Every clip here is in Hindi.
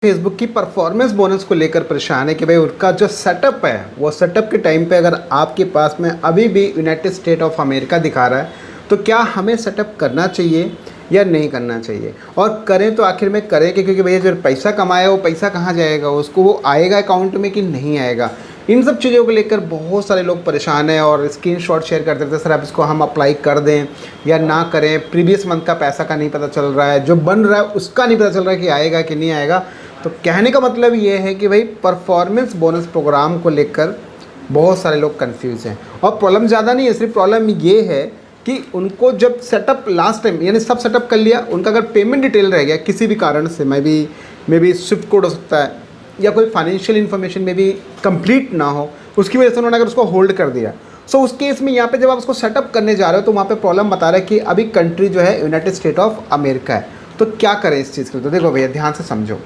फेसबुक की परफॉर्मेंस बोनस को लेकर परेशान है कि भाई उनका जो सेटअप है वो सेटअप के टाइम पे अगर आपके पास में अभी भी यूनाइटेड स्टेट ऑफ अमेरिका दिखा रहा है तो क्या हमें सेटअप करना चाहिए या नहीं करना चाहिए, और करें तो आखिर में करें कि क्योंकि भैया जो पैसा कमाया वो पैसा कहाँ जाएगा, उसको वो आएगा अकाउंट में कि नहीं आएगा। इन सब चीज़ों को लेकर बहुत सारे लोग परेशान हैं और स्क्रीनशॉट शेयर करते थे, सर आप इसको हम अप्लाई कर दें या ना करें। प्रीवियस मंथ का पैसा का नहीं पता चल रहा है, जो बन रहा है उसका नहीं पता चल रहा है कि आएगा कि नहीं आएगा। तो कहने का मतलब ये है कि भाई परफॉर्मेंस बोनस प्रोग्राम को लेकर बहुत सारे लोग कंफ्यूज हैं, और प्रॉब्लम ज़्यादा नहीं है, सिर्फ प्रॉब्लम ये है कि उनको जब सेटअप लास्ट टाइम यानी सब सेटअप कर लिया, उनका अगर पेमेंट डिटेल रह गया किसी भी कारण से, मे बी स्विफ्ट कोड हो सकता है या कोई फाइनेंशियल इन्फॉर्मेशन में भी कंप्लीट ना हो, उसकी वजह से उन्होंने अगर उसको होल्ड कर दिया, सो उस केस में यहाँ पे जब आप उसको सेटअप करने जा रहे हो तो वहाँ पे प्रॉब्लम बता रहा है कि अभी कंट्री जो है यूनाइटेड स्टेट ऑफ अमेरिका है। तो क्या करें इस चीज़ के लिए? तो देखो भैया ध्यान से समझो,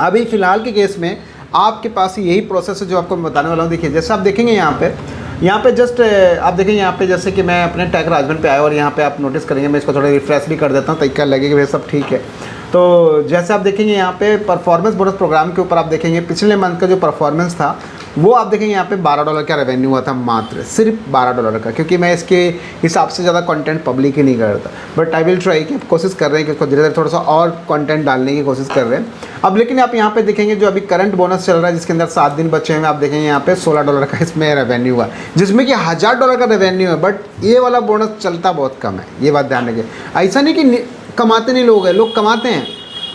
अभी फ़िलहाल के केस में आपके पास यही प्रोसेस है जो आपको मैं बताने वाला हूँ। देखिए जैसे आप देखेंगे यहाँ पे जस्ट आप देखेंगे यहाँ पे, जैसे कि मैं अपने टैग राजवन पे आया और यहाँ पे आप नोटिस करेंगे, मैं इसको थोड़ा रिफ्रेश भी कर देता हूँ ताकि लगेगा भैया सब ठीक है। तो जैसे आप देखेंगे यहाँ पे परफॉर्मेंस बोनस प्रोग्राम के ऊपर आप देखेंगे पिछले मंथ का जो परफॉर्मेंस था वो आप देखेंगे यहाँ पे $12 का रेवेन्यू हुआ था, मात्र सिर्फ $12 का, क्योंकि मैं इसके हिसाब से ज़्यादा कंटेंट पब्लिक ही नहीं करता, बट आई विल ट्राई कि कोशिश कर रहे हैं कि उसको धीरे धीरे थोड़ा सा और कंटेंट डालने की कोशिश कर रहे हैं। अब लेकिन आप यहाँ पे देखेंगे जो अभी करंट बोनस चल रहा है जिसके अंदर 7 दिन बचे हैं, आप देखेंगे यहाँ पे $16 का इसमें रेवेन्यू हुआ, जिसमें कि $1000 का रेवेन्यू है, बट ये वाला बोनस चलता बहुत कम है, ये बात ध्यान रखिए। ऐसा नहीं कि कमाते नहीं लोग हैं, लोग कमाते हैं,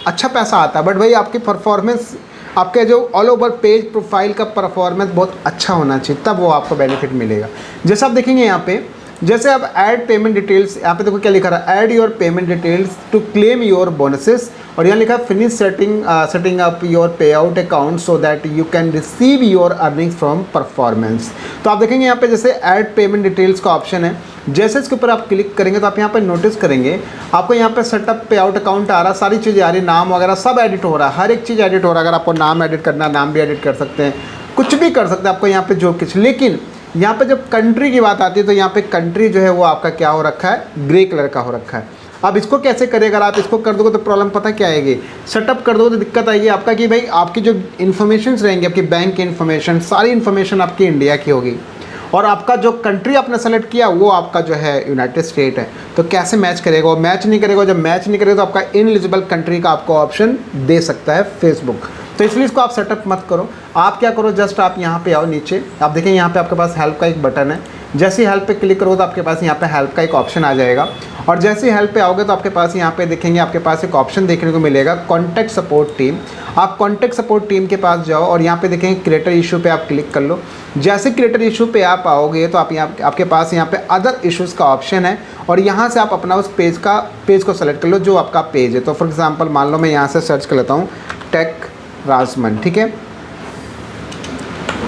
अच्छा पैसा आता है, बट भाई आपकी परफॉर्मेंस, आपके जो ऑल ओवर पेज प्रोफाइल का परफॉर्मेंस बहुत अच्छा होना चाहिए, तब वो आपको बेनिफिट मिलेगा। जैसे आप देखेंगे यहाँ पे, जैसे आप ऐड पेमेंट डिटेल्स, यहाँ पे देखो क्या लिखा रहा है, add your payment details to claim your bonuses, और यहाँ लिखा है finish setting up your payout account so that you can receive your earnings from performance. तो आप देखेंगे यहाँ पे जैसे ऐड पेमेंट डिटेल्स का ऑप्शन है, जैसे इसके ऊपर आप क्लिक करेंगे तो आप यहाँ पे नोटिस करेंगे आपको यहाँ पे सेटअप पे आउट अकाउंट आ रहा है, सारी चीज़ें आ रही, नाम वगैरह सब एडिट हो रहा है, हर एक चीज़ एडिट हो रहा है। अगर आपको नाम एडिट करना है नाम भी एडिट कर सकते हैं, कुछ भी कर सकते हैं आपको यहाँ पे जो कुछ। लेकिन यहाँ पे जब कंट्री की बात आती है तो यहाँ पे कंट्री जो है वो आपका क्या हो रखा है, ग्रे कलर का हो रखा है। अब इसको कैसे करें? अगर आप इसको कर दोगे तो प्रॉब्लम पता क्या आएगी, सेटअप कर दोगे तो दिक्कत आएगी आपका कि भाई आपकी जो इन्फॉर्मेशन रहेंगी, आपकी बैंक की इन्फॉर्मेशन, सारी इन्फॉर्मेशन आपकी इंडिया की होगी, और आपका जो कंट्री आपने सेलेक्ट किया वो आपका जो है यूनाइटेड स्टेट है। तो कैसे मैच करेगा? वो मैच नहीं करेगा। जब मैच नहीं करेगा तो आपका इनएलिजिबल कंट्री का आपको ऑप्शन दे सकता है फेसबुक। तो इसलिए इसको आप सेटअप मत करो। आप क्या करो, जस्ट आप यहाँ पे आओ नीचे, आप देखें यहाँ पे आपके पास हेल्प का एक बटन है, जैसे ही हेल्प पे क्लिक करो तो आपके पास यहाँ पे हेल्प का एक ऑप्शन आ जाएगा, और जैसे ही हेल्प पे आओगे तो आपके पास यहाँ पे देखेंगे आपके पास एक ऑप्शन देखने को मिलेगा कॉन्टैक्ट सपोर्ट टीम। आप कॉन्टैक्ट सपोर्ट टीम के पास जाओ और यहाँ पे देखेंगे क्रिएटर इशू पे आप क्लिक कर लो। जैसे क्रिएटर इशू पे आप आओगे तो आप यहाँ आपके पास यहाँ पे अदर इश्यूज़ का ऑप्शन है, और यहाँ से आप अपना उस पेज को सेलेक्ट कर लो जो आपका पेज है। तो फॉर एग्जाम्पल मान लो मैं यहाँ से सर्च कर लेता हूँ टेक राजमन, ठीक है,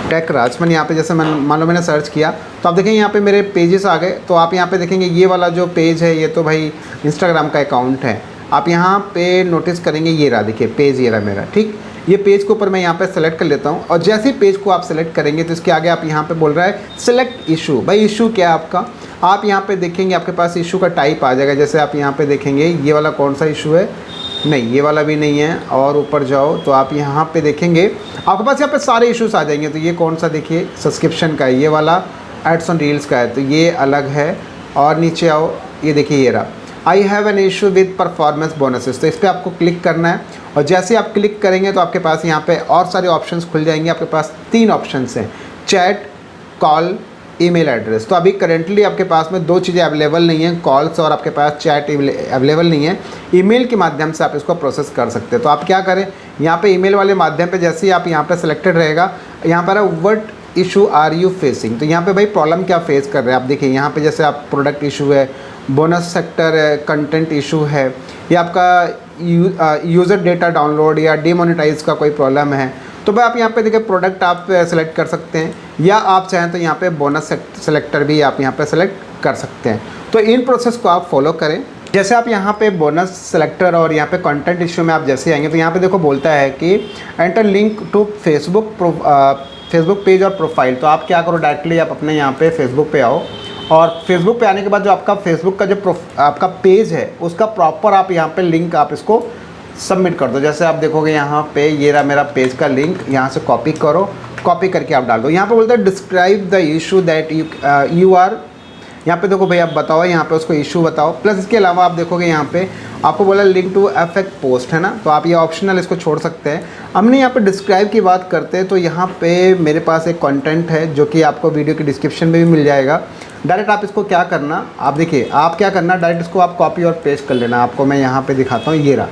टेक राजमन। यहाँ पे जैसे मान लो मैंने सर्च किया तो आप देखेंगे यहाँ पे मेरे पेजेस आ गए। तो आप यहाँ पे देखेंगे ये वाला जो पेज है ये तो भाई इंस्टाग्राम का अकाउंट है। आप यहाँ पे नोटिस करेंगे ये रहा, देखिए पेज ये रहा मेरा, ठीक। ये पेज के ऊपर मैं यहाँ पे सेलेक्ट कर लेता हूँ, और जैसे ही पेज को आप सेलेक्ट करेंगे तो इसके आगे आप यहाँ पे बोल रहा है सेलेक्ट इशू। भाई इशू क्या है आपका? आप यहाँ पे देखेंगे आपके पास इशू का टाइप आ जाएगा। जैसे आप यहाँ पे देखेंगे ये वाला कौन सा इशू है, नहीं ये वाला भी नहीं है, और ऊपर जाओ तो आप यहाँ पे देखेंगे आपके पास यहाँ पे सारे इश्यूज आ जाएंगे। तो ये कौन सा, देखिए सब्सक्रिप्शन का है, ये वाला एड्स ऑन रील्स का है, तो ये अलग है। और नीचे आओ, ये देखिए ये रहा I have an issue with performance bonuses. तो इस पर आपको क्लिक करना है, और जैसे आप क्लिक करेंगे तो आपके पास यहाँ पे और सारे ऑप्शंस खुल जाएंगे। आपके पास 3 ऑप्शंस हैं, चैट, कॉल, ईमेल एड्रेस। तो अभी करेंटली आपके पास में 2 चीज़ें अवेलेबल नहीं है, कॉल्स और आपके पास चैट अवेलेबल नहीं है। ईमेल के माध्यम से आप इसको प्रोसेस कर सकते हैं। तो आप क्या करें, यहाँ पे ईमेल वाले माध्यम पे जैसे ही आप यहाँ पे सिलेक्टेड रहेगा, यहाँ पर है what issue are you facing. तो यहाँ पे भाई प्रॉब्लम क्या फेस कर रहे हैं आप देखिए, यहाँ पे जैसे आप प्रोडक्ट इशू है, बोनस सेक्टर है, कंटेंट इशू है, या आपका यूज़र डेटा डाउनलोड या डिमोनेटाइज का कोई प्रॉब्लम है। तो भाई आप यहाँ पे देखिए प्रोडक्ट आप सेलेक्ट कर सकते हैं, या आप चाहें तो यहाँ पे बोनस सेलेक्टर भी आप यहाँ पे सेलेक्ट कर सकते हैं। तो इन प्रोसेस को आप फॉलो करें। जैसे आप यहाँ पे बोनस सेलेक्टर और यहाँ पे कंटेंट इशू में आप जैसे आएंगे तो यहाँ पे देखो बोलता है कि enter link to Facebook page और प्रोफाइल। तो आप क्या करो, डायरेक्टली आप अपने यहाँ पे फेसबुक पे आओ, और फेसबुक पे आने के बाद जो आपका फेसबुक का जो आपका पेज है उसका प्रॉपर आप यहाँ पे लिंक आप इसको सबमिट कर दो। जैसे आप देखोगे यहाँ पे ये रहा मेरा पेज का लिंक, यहाँ से कॉपी करो, कॉपी करके आप डाल दो। यहाँ पे बोलता है describe the issue that you are, यहाँ पे देखो भाई आप बताओ, यहाँ पे उसको इशू बताओ। प्लस इसके अलावा आप देखोगे यहाँ पे आपको बोला लिंक टू अफेक्ट पोस्ट है ना, तो आप ये ऑप्शनल इसको छोड़ सकते हैं। हमने यहाँ पे डिस्क्राइब की बात करते हैं तो यहाँ पे मेरे पास एक कंटेंट है जो कि आपको वीडियो के डिस्क्रिप्शन में भी मिल जाएगा। डायरेक्ट आप इसको क्या करना, आप देखिए आप क्या करना, डायरेक्ट इसको आप कॉपी और पेस्ट कर लेना। आपको मैं यहाँ पे दिखाता हूँ, ये रहा,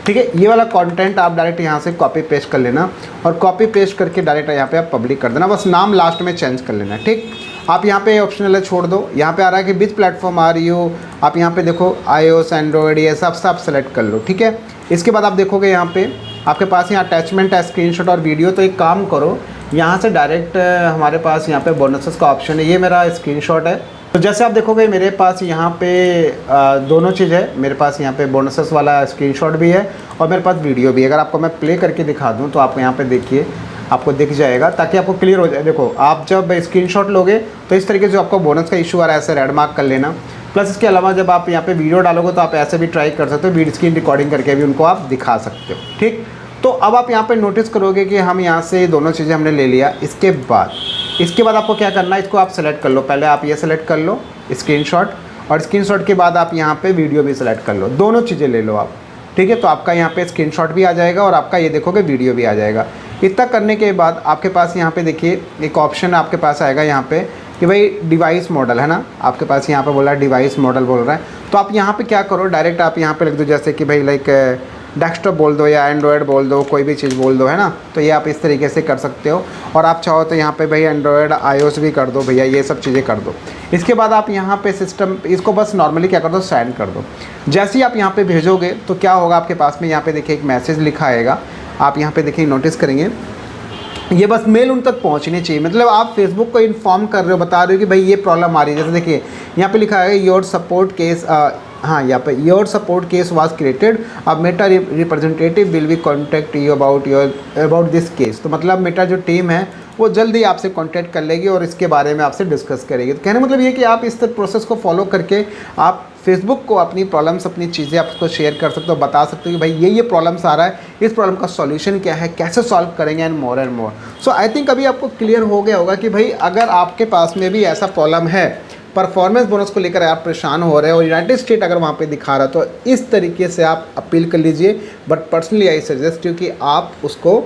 ठीक है, ये वाला कंटेंट आप डायरेक्ट यहाँ से कॉपी पेस्ट कर लेना और कॉपी पेस्ट करके डायरेक्ट यहाँ पे आप पब्लिक कर देना। बस नाम लास्ट में चेंज कर लेना, ठीक। आप यहाँ पे ऑप्शनल है छोड़ दो। यहाँ पे आ रहा है कि विच प्लेटफॉर्म आर यू, आप यहाँ पे देखो iOS एंड्रॉयड ये सब सेलेक्ट कर लो, ठीक है। इसके बाद आप देखोगे यहाँ पे आपके पास यहाँ अटैचमेंट है, स्क्रीनशॉट और वीडियो। तो एक काम करो, यहाँ से डायरेक्ट हमारे पास यहाँ पे बोनसेस का ऑप्शन है, ये मेरा स्क्रीनशॉट है। तो जैसे आप देखोगे मेरे पास यहाँ पे दोनों चीज़ है, मेरे पास यहाँ पे बोनसेस वाला स्क्रीनशॉट भी है और मेरे पास वीडियो भी है। अगर आपको मैं प्ले करके दिखा दूँ तो आप यहाँ पे देखिए, आपको दिख जाएगा ताकि आपको क्लियर हो जाए। देखो आप जब स्क्रीनशॉट लोगे तो इस तरीके से जो आपको बोनस का इशू आ रहा है ऐसे रेड मार्क कर लेना। प्लस इसके अलावा जब आप यहाँ पे वीडियो डालोगे तो आप ऐसे भी ट्राई कर सकते हो, वीडियो स्क्रीन रिकॉर्डिंग करके भी उनको आप दिखा सकते हो, ठीक। तो अब आप यहाँ पे नोटिस करोगे कि हम यहाँ से दोनों चीज़ें हमने ले लिया। इसके बाद आपको क्या करना है, इसको आप सेलेक्ट कर लो। पहले आप ये सेलेक्ट कर लो स्क्रीनशॉट, और स्क्रीनशॉट के बाद आप यहाँ पे वीडियो भी सेलेक्ट कर लो, दोनों चीज़ें ले लो आप, ठीक है। तो आपका यहाँ पे स्क्रीनशॉट भी आ जाएगा और आपका ये देखोगे वीडियो भी आ जाएगा। इतना करने के बाद आपके पास यहाँ पे देखिए एक ऑप्शन आपके पास आएगा यहाँ पे कि भाई डिवाइस मॉडल है ना, आपके पास यहाँ पे बोला है डिवाइस मॉडल बोल रहा है। तो आप यहाँ पे क्या करो, डायरेक्ट आप यहाँ पे लिख दो जैसे कि भाई लाइक डेस्कटॉप बोल दो या एंड्रॉयड बोल दो, कोई भी चीज़ बोल दो, है ना। तो ये आप इस तरीके से कर सकते हो। और आप चाहो तो यहाँ पे भाई एंड्रॉयड iOS भी कर दो भैया, ये सब चीज़ें कर दो। इसके बाद आप यहाँ पे सिस्टम इसको बस नॉर्मली क्या कर दो, सेंड कर दो। जैसे ही आप यहाँ पे भेजोगे तो क्या होगा, आपके पास में यहाँ पे देखिए एक मैसेज लिखा आएगा, आप यहाँ पे देखिए नोटिस करेंगे, ये बस मेल उन तक पहुंचनी चाहिए। मतलब आप फेसबुक को इन्फॉर्म कर रहे हो, बता रहे हो कि भाई ये प्रॉब्लम आ रही है। जैसे देखिए यहाँ पे लिखा है योर सपोर्ट केस, हाँ यहाँ पे your support case was created, अब Meta representative will be contact you about this case. तो मतलब मेटा जो टीम है वो जल्दी आपसे कांटेक्ट कर लेगी और इसके बारे में आपसे डिस्कस करेगी। तो कहने मतलब ये कि आप इस प्रोसेस को फॉलो करके आप फेसबुक को अपनी प्रॉब्लम्स, अपनी चीज़ें आप उसको शेयर कर सकते हो, बता सकते हो कि भाई ये प्रॉब्लम्स आ रहा है, इस प्रॉब्लम का सॉल्यूशन क्या है, कैसे सॉल्व करेंगे, and more. So I think अभी आपको क्लियर हो गया होगा कि भाई अगर आपके पास में भी ऐसा प्रॉब्लम है, परफॉर्मेंस बोनस को लेकर आप परेशान हो रहे हो और यूनाइटेड स्टेट अगर वहाँ पे दिखा रहा है, तो इस तरीके से आप अपील कर लीजिए। But personally I suggest you कि आप उसको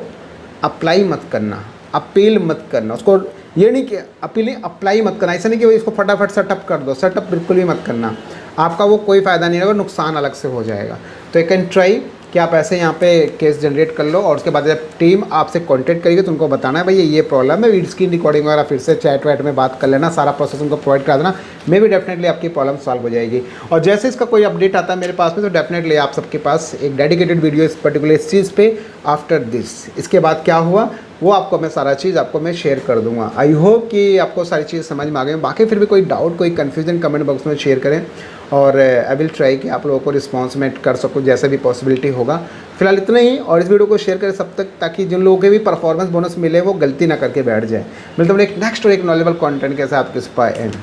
अप्लाई मत करना, अपील मत करना उसको। ये नहीं कि अपील, अप्लाई मत करना, ऐसा नहीं कि इसको फटाफट सेटअप कर दो, सेटअप बिल्कुल भी मत करना, आपका वो कोई फ़ायदा नहीं रहेगा, नुकसान अलग से हो जाएगा। तो यू कैन ट्राई कि आप ऐसे यहाँ पे केस जनरेट कर लो और उसके बाद जब टीम आपसे कांटेक्ट करेगी तो उनको बताना है भाई ये प्रॉब्लम है, वीडियो स्क्रीन रिकॉर्डिंग वगैरह फिर से चैट वैट में बात कर लेना, सारा प्रोसेस उनको प्रोवाइड करा देना, मे भी डेफिनेटली आपकी प्रॉब्लम सॉल्व हो जाएगी। और जैसे इसका कोई अपडेट आता है मेरे पास में तो डेफिनेटली आप सबके पास एक डेडिकेटेड वीडियो इस पर्टिकुलर इस चीज़ पे आफ्टर दिस, इसके बाद क्या हुआ वो आपको मैं सारा चीज़ आपको मैं शेयर कर दूंगा। आई होप कि आपको सारी चीज़ समझ में आ गई। बाकी फिर भी कोई डाउट, कोई कन्फ्यूजन कमेंट बॉक्स में शेयर करें और आई विल ट्राई कि आप लोगों को रिस्पॉन्स में कर सकूँ जैसे भी पॉसिबिलिटी होगा। फिलहाल इतना ही, और इस वीडियो को शेयर करें सब तक ताकि जिन लोगों के भी परफॉर्मेंस बोनस मिले वो गलती ना करके बैठ जाए। मिलता हूँ एक नेक्स्ट और एक नॉलेजेबल कंटेंट के साथ, किस पाए एंड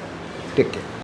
टेक केयर।